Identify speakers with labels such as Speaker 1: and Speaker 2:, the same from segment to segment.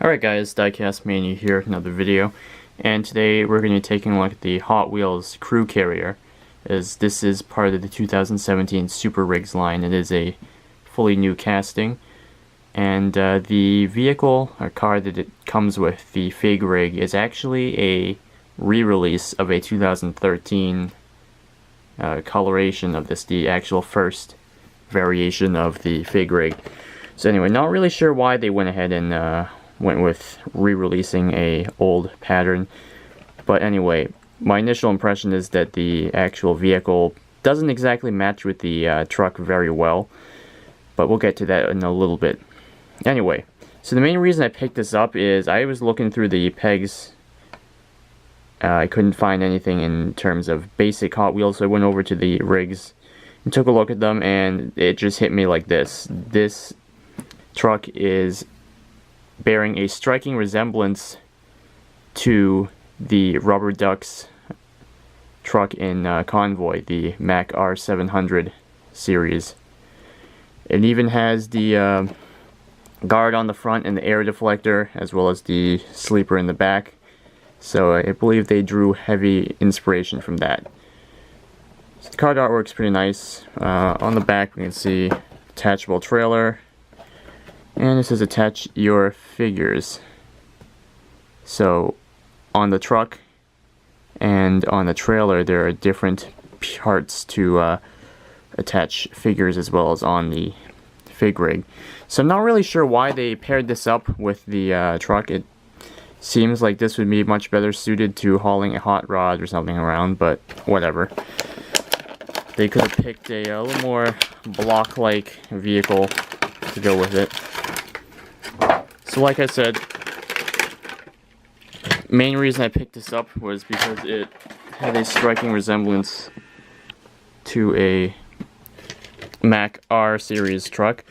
Speaker 1: Alright guys, diecastmania here, another video, and today we're going to be taking a look at the Hot Wheels Crew Carrier, as this is part of the 2017 Super Rigs line. It is a fully new casting, and the vehicle or car that it comes with, the Fig Rig, is actually a re-release of a 2013 coloration of this, the actual first variation of the Fig Rig. So anyway, not really sure why they went ahead and went with re-releasing a old pattern, but anyway, my initial impression is that the actual vehicle doesn't exactly match with the truck very well, but we'll get to that in a little bit. Anyway, so the main reason I picked this up is I was looking through the pegs. I couldn't find anything in terms of basic Hot Wheels, so I went over to the rigs and took a look at them, and it just hit me like this. This truck is bearing a striking resemblance to the Rubber Ducks truck in Convoy, the Mack R700 series. It even has the guard on the front and the air deflector, as well as the sleeper in the back. So I believe they drew heavy inspiration from that. So the card artwork's pretty nice. On the back we can see detachable trailer. And it says attach your figures. So on the truck and on the trailer there are different parts to attach figures, as well as on the Fig Rig. So I'm not really sure why they paired this up with the truck. It seems like this would be much better suited to hauling a hot rod or something around, but whatever. They could have picked a little more block-like vehicle to go with it. So like I said, main reason I picked this up was because it had a striking resemblance to a Mack R series truck,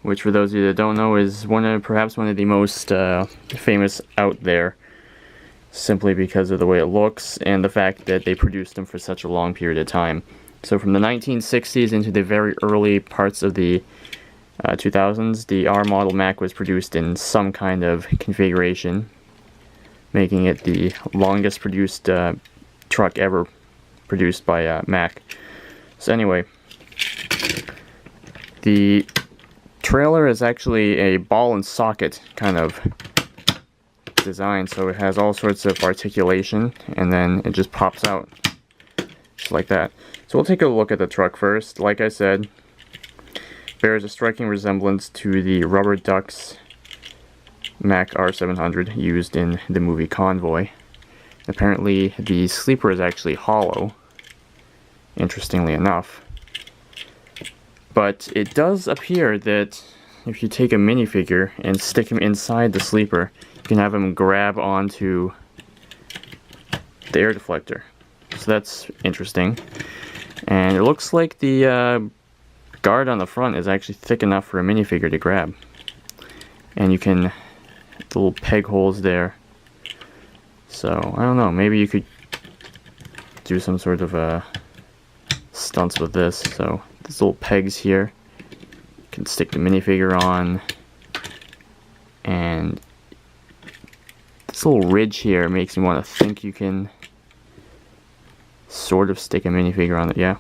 Speaker 1: which for those of you that don't know is perhaps one of the most famous out there, simply because of the way it looks and the fact that they produced them for such a long period of time. So from the 1960s into the very early parts of the 2000s, the R model Mack was produced in some kind of configuration, making it the longest produced truck ever produced by Mack. So anyway, the trailer is actually a ball and socket kind of design, so it has all sorts of articulation, and then it just pops out just like that. So we'll take a look at the truck first. Like I said, bears a striking resemblance to the Rubber Ducks Mack R700 used in the movie Convoy. Apparently the sleeper is actually hollow, interestingly enough. But it does appear that if you take a minifigure and stick him inside the sleeper, you can have him grab onto the air deflector. So that's interesting. And it looks like the guard on the front is actually thick enough for a minifigure to grab. And you can, the little peg holes there. So, I don't know, maybe you could do some sort of stunts with this. So, these little pegs here, you can stick the minifigure on. And this little ridge here makes me want to think you can sort of stick a minifigure on it, yeah.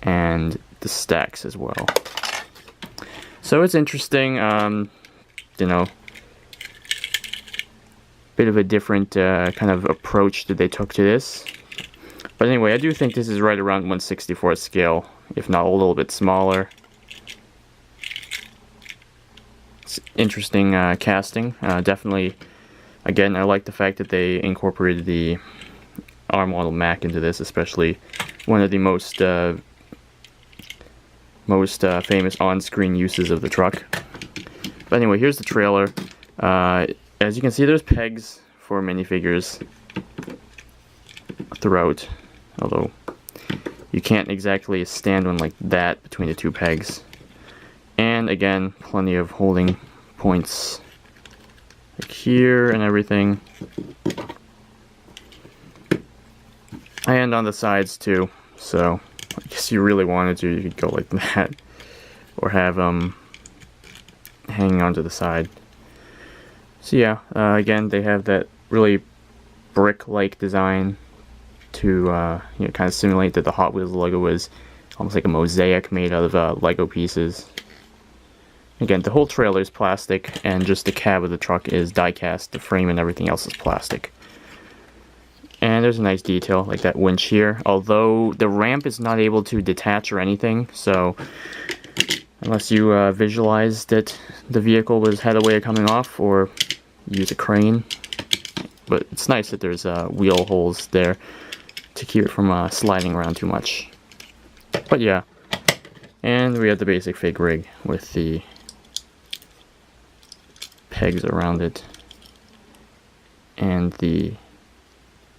Speaker 1: And the stacks as well. So it's interesting, you know, bit of a different kind of approach that they took to this. But anyway, I do think this is right around 1/64 scale, if not a little bit smaller. It's interesting casting. Definitely, again, I like the fact that they incorporated the R model Mack into this, especially one of the most famous on-screen uses of the truck. But anyway, here's the trailer. As you can see, there's pegs for minifigures throughout, although you can't exactly stand one like that between the two pegs. And again, plenty of holding points like here and everything. And on the sides too, so I guess you really wanted to, you could go like that, or have hanging onto the side. So yeah, again, they have that really brick-like design to kind of simulate that the Hot Wheels logo is almost like a mosaic made out of Lego pieces. Again, the whole trailer is plastic, and just the cab of the truck is die-cast. The frame and everything else is plastic. And there's a nice detail, like that winch here. Although the ramp is not able to detach or anything, so unless you visualize that the vehicle had a way of coming off, or use a crane. But it's nice that there's wheel holes there to keep it from sliding around too much. But yeah, and we have the basic fig rig with the pegs around it and the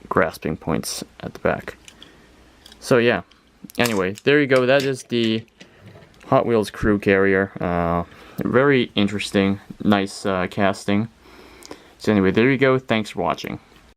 Speaker 1: grasping points at the back. So yeah, anyway, there you go. That is the Hot Wheels Crew Carrier. Very interesting, nice casting. So anyway, there you go. Thanks for watching.